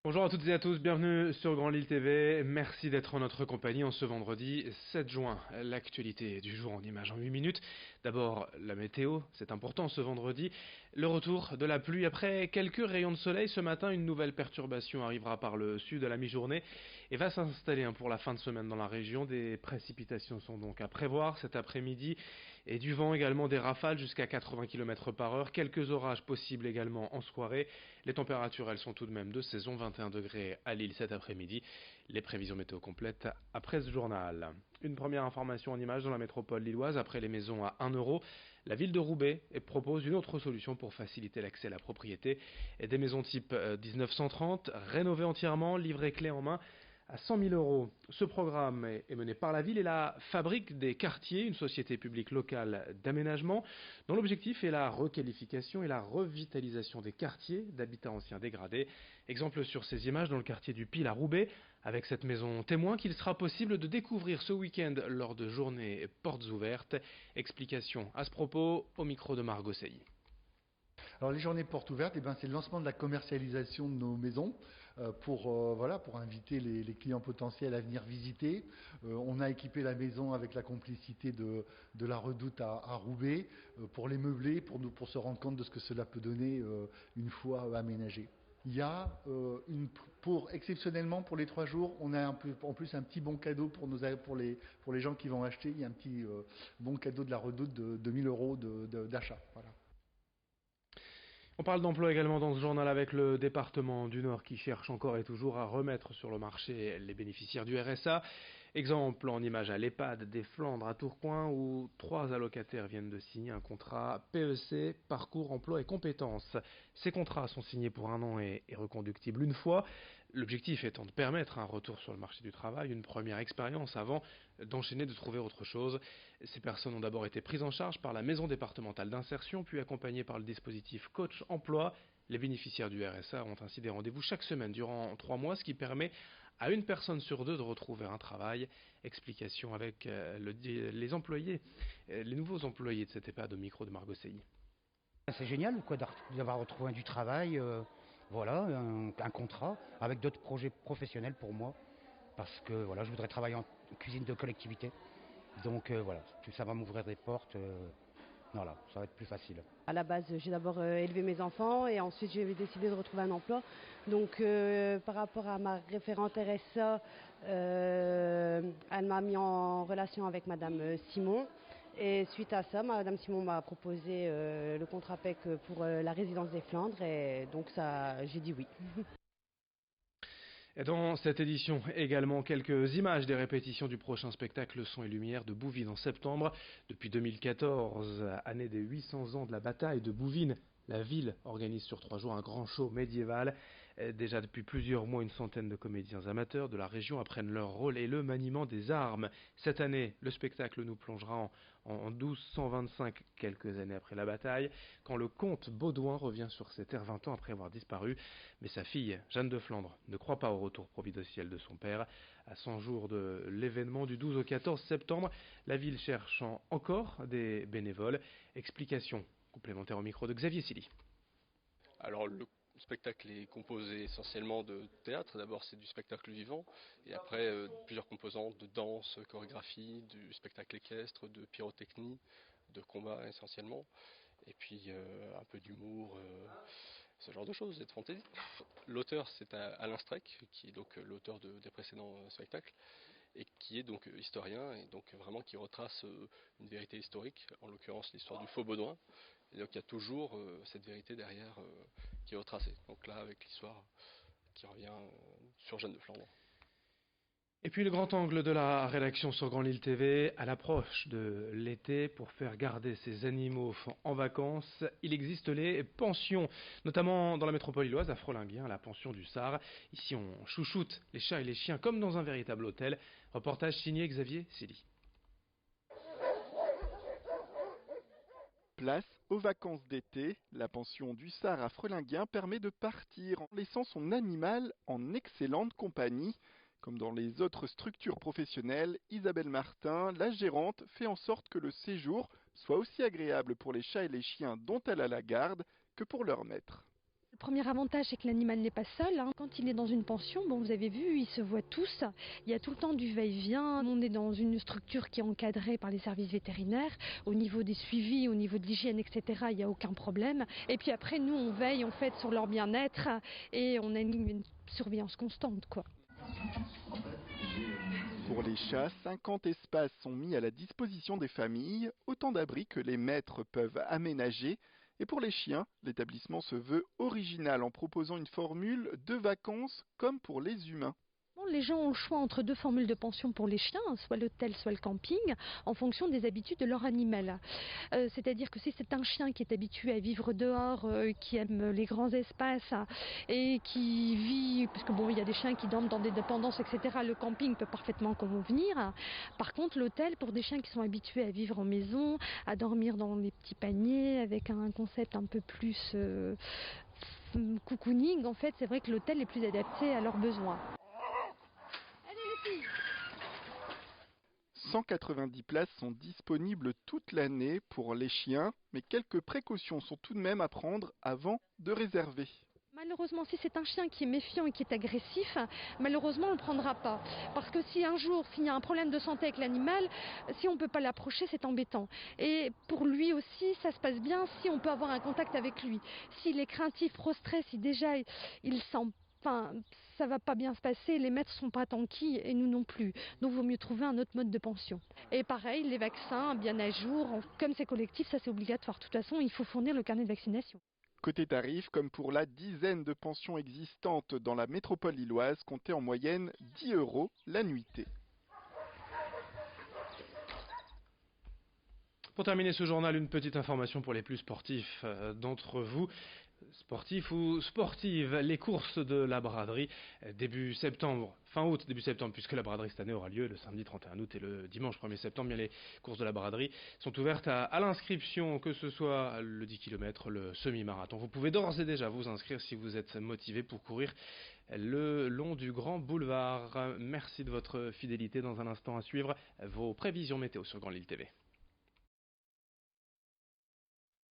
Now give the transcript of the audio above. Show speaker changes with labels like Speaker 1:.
Speaker 1: Bonjour à toutes et à tous, bienvenue sur Grand Lille TV. Merci d'être en notre compagnie en ce vendredi 7 juin. L'actualité du jour en images en 8 minutes. D'abord la météo, c'est important ce vendredi. Le retour de la pluie après quelques rayons de soleil. Ce matin, une nouvelle perturbation arrivera par le sud à la mi-journée et va s'installer pour la fin de semaine dans la région. Des précipitations sont donc à prévoir cet après-midi et du vent également, des rafales jusqu'à 80 km par heure. Quelques orages possibles également en soirée. Les températures, elles sont tout de même de saison, 21 degrés à Lille cet après-midi. Les prévisions météo complètes après ce journal. Une première information en images dans la métropole lilloise. Après les maisons à 1 euro, la ville de Roubaix propose une autre solution pour faciliter l'accès à la propriété. Et des maisons type 1930, rénovées entièrement, livrées clé en main à 100 000 euros. Ce programme est mené par la ville et la Fabrique des Quartiers, une société publique locale d'aménagement, dont l'objectif est la requalification et la revitalisation des quartiers d'habitat ancien dégradés. Exemple sur ces images dans le quartier du Pile à Roubaix, avec cette maison témoin qu'il sera possible de découvrir ce week-end lors de journées portes ouvertes. Explication à ce propos au micro de Margot Sey.
Speaker 2: Alors les journées portes ouvertes, c'est le lancement de la commercialisation de nos maisons pour inviter les clients potentiels à venir visiter. On a équipé la maison avec la complicité de la Redoute à Roubaix pour les meubler, pour se rendre compte de ce que cela peut donner une fois aménagé. Il y a exceptionnellement pour les 3 jours, on a en plus un petit bon cadeau pour les gens qui vont acheter. Il y a un petit bon cadeau de la Redoute de 1000 euros d'achat. Voilà.
Speaker 1: On parle d'emploi également dans ce journal avec le département du Nord qui cherche encore et toujours à remettre sur le marché les bénéficiaires du RSA. Exemple en image à l'EHPAD des Flandres à Tourcoing où 3 allocataires viennent de signer un contrat PEC, parcours emploi et compétences. Ces contrats sont signés pour 1 an et reconductibles une fois. L'objectif étant de permettre un retour sur le marché du travail, une première expérience avant d'enchaîner, de trouver autre chose. Ces personnes ont d'abord été prises en charge par la maison départementale d'insertion, puis accompagnées par le dispositif Coach Emploi. Les bénéficiaires du RSA ont ainsi des rendez-vous chaque semaine durant 3 mois, ce qui permet à une personne sur 2 de retrouver un travail. Explication avec les employés, les nouveaux employés de cet EHPAD au micro de Margot Sey.
Speaker 3: C'est génial quoi, d'avoir retrouvé du travail, voilà, un contrat avec d'autres projets professionnels pour moi, parce que voilà, je voudrais travailler en cuisine de collectivité. Donc voilà, ça va m'ouvrir des portes, voilà, ça va être plus facile.
Speaker 4: À la base, j'ai d'abord élevé mes enfants et ensuite j'ai décidé de retrouver un emploi. Donc par rapport à ma référente RSA, elle m'a mis en relation avec Madame Simon. Et suite à ça, Madame Simon m'a proposé le contrat PEC pour la résidence des Flandres et donc ça, j'ai dit oui.
Speaker 1: Et dans cette édition, également quelques images des répétitions du prochain spectacle Son et Lumière de Bouvines en septembre. Depuis 2014, année des 800 ans de la bataille de Bouvines, la ville organise sur 3 jours un grand show médiéval. Déjà depuis plusieurs mois, une centaine de comédiens amateurs de la région apprennent leur rôle et le maniement des armes. Cette année, le spectacle nous plongera en 1225, quelques années après la bataille, quand le comte Baudouin revient sur ses terres 20 ans après avoir disparu. Mais sa fille, Jeanne de Flandre, ne croit pas au retour providentiel de son père. À 100 jours de l'événement du 12 au 14 septembre, la ville cherche encore des bénévoles. Explication complémentaire au micro de Xavier Silly.
Speaker 5: Alors le spectacle est composé essentiellement de théâtre. D'abord c'est du spectacle vivant et après plusieurs composantes de danse, chorégraphie, du spectacle équestre, de pyrotechnie, de combat essentiellement. Et puis un peu d'humour, ce genre de choses, et de fantaisie. L'auteur c'est Alain Streck, qui est donc l'auteur des précédents spectacles, et qui est donc historien, et donc vraiment qui retrace une vérité historique, en l'occurrence l'histoire du faux Baudouin. Et donc il y a toujours cette vérité derrière qui est retracée. Donc là avec l'histoire qui revient sur Jeanne de Flandre.
Speaker 1: Et puis le grand angle de la rédaction sur Grand Lille TV, à l'approche de l'été, pour faire garder ces animaux en vacances, il existe les pensions, notamment dans la métropole lilloise, à Frelinguien, la pension du Sar. Ici on chouchoute les chats et les chiens comme dans un véritable hôtel. Reportage signé Xavier Silly.
Speaker 6: Place aux vacances d'été, la pension du Sar à Frelinguien permet de partir en laissant son animal en excellente compagnie. Comme dans les autres structures professionnelles, Isabelle Martin, la gérante, fait en sorte que le séjour soit aussi agréable pour les chats et les chiens dont elle a la garde que pour leur maître.
Speaker 7: Le premier avantage, c'est que l'animal n'est pas seul. Quand il est dans une pension, bon, vous avez vu, ils se voient tous. Il y a tout le temps du va-et-vient. On est dans une structure qui est encadrée par les services vétérinaires. Au niveau des suivis, au niveau de l'hygiène, etc., il n'y a aucun problème. Et puis après, nous, on veille en fait sur leur bien-être et on a une surveillance constante, quoi.
Speaker 6: Pour les chats, 50 espaces sont mis à la disposition des familles, autant d'abris que les maîtres peuvent aménager. Et pour les chiens, l'établissement se veut original en proposant une formule de vacances comme pour les humains.
Speaker 7: Les gens ont le choix entre deux formules de pension pour les chiens, soit l'hôtel, soit le camping, en fonction des habitudes de leur animal. C'est-à-dire que si c'est un chien qui est habitué à vivre dehors, qui aime les grands espaces et qui vit, parce que bon, il y a des chiens qui dorment dans des dépendances, etc., le camping peut parfaitement convenir. Par contre, l'hôtel, pour des chiens qui sont habitués à vivre en maison, à dormir dans des petits paniers, avec un concept un peu plus cocooning, en fait, c'est vrai que l'hôtel est plus adapté à leurs besoins.
Speaker 6: 190 places sont disponibles toute l'année pour les chiens, mais quelques précautions sont tout de même à prendre avant de réserver.
Speaker 7: Malheureusement, si c'est un chien qui est méfiant et qui est agressif, malheureusement, on ne le prendra pas. Parce que si un jour, s'il y a un problème de santé avec l'animal, si on ne peut pas l'approcher, c'est embêtant. Et pour lui aussi, ça se passe bien si on peut avoir un contact avec lui. S'il est craintif, prostré, si déjà il sent... ça va pas bien se passer, les maîtres sont pas tranquilles et nous non plus. Donc il vaut mieux trouver un autre mode de pension. Et pareil, les vaccins bien à jour, comme c'est collectif, ça c'est obligatoire. De toute façon, il faut fournir le carnet de vaccination.
Speaker 6: Côté tarif, comme pour la dizaine de pensions existantes dans la métropole lilloise, comptez en moyenne 10 € la nuitée.
Speaker 1: Pour terminer ce journal, une petite information pour les plus sportifs d'entre vous. Sportifs ou sportives, les courses de la braderie début septembre, fin août, début septembre, puisque la braderie cette année aura lieu le samedi 31 août et le dimanche 1er septembre. Bien, les courses de la braderie sont ouvertes à l'inscription, que ce soit le 10 km, le semi-marathon. Vous pouvez d'ores et déjà vous inscrire si vous êtes motivé pour courir le long du Grand Boulevard. Merci de votre fidélité. Dans un instant à suivre vos prévisions météo sur Grand Lille TV.